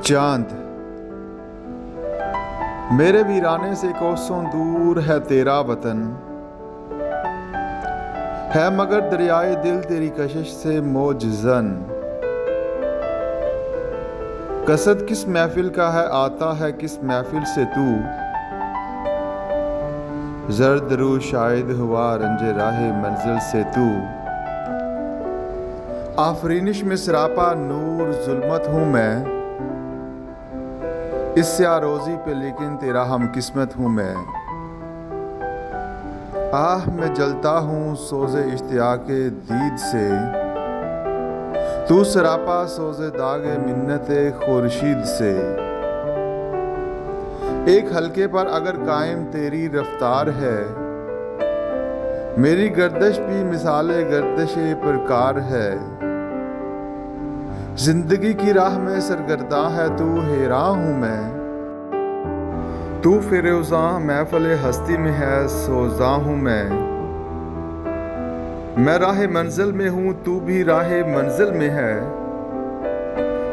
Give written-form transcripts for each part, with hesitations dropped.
चांद मेरे वीराने से कोसों दूर है तेरा वतन, है मगर दरियाए दिल तेरी कशिश से मोजज़न। कसद किस महफिल का है, आता है किस महफिल से तू, जर्द रू शायद हुआ रंजे राहे मंजिल से तू। आफरीनिश में सरापा नूर जुल्मत हूँ मैं, इससे आरोज़ी पे लेकिन तेरा हम किस्मत हूँ मैं। आह मैं जलता हूँ सोज़े इश्तियाक़े दीद से, तू सरापा सोज़े दागे मिन्नते खुर्शीद से। एक हल्के पर अगर कायम तेरी रफ्तार है, मेरी गर्दश भी मिसाले गर्दशे प्रकार है। जिंदगी की राह में सरगर्दा है तू, हैरा हूँ मैं। तू फिरोज़ा महफिल हस्ती में है, सोज़ा हूँ मैं राह मंजिल में हूँ, तू भी राह मंजिल में है।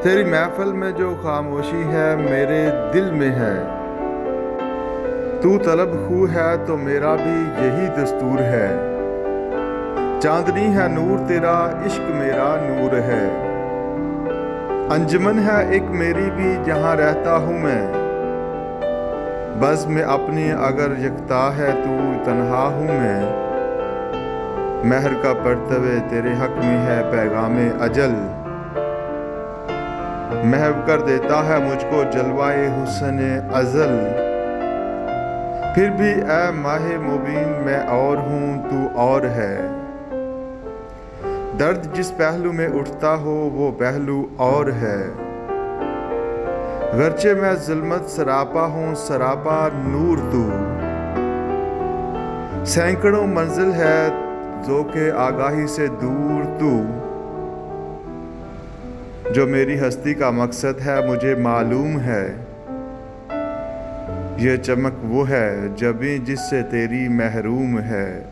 तेरी महफिल में जो खामोशी है मेरे दिल में है। तू तलब खू है तो मेरा भी यही दस्तूर है। चांदनी है नूर तेरा, इश्क मेरा नूर है। अंजुमन है एक मेरी भी जहाँ रहता हूँ मैं। बस में अपनी अगर यकता है तू, तन्हा हूँ मैं। महर का परतवे तेरे हक में है पैगामे अजल, महव कर देता है मुझको जलवाए हुस्न अजल। फिर भी ए माहे मुबीन मैं और हूँ तू और है। दर्द जिस पहलू में उठता हो वो पहलू और है। गरचे मैं जुल्मत सरापा हूँ, सरापा नूर तू। सैकड़ों मंजिल है जो के आगाही से दूर तू। जो मेरी हस्ती का मकसद है मुझे मालूम है, ये चमक वो है जबीं जिससे तेरी महरूम है।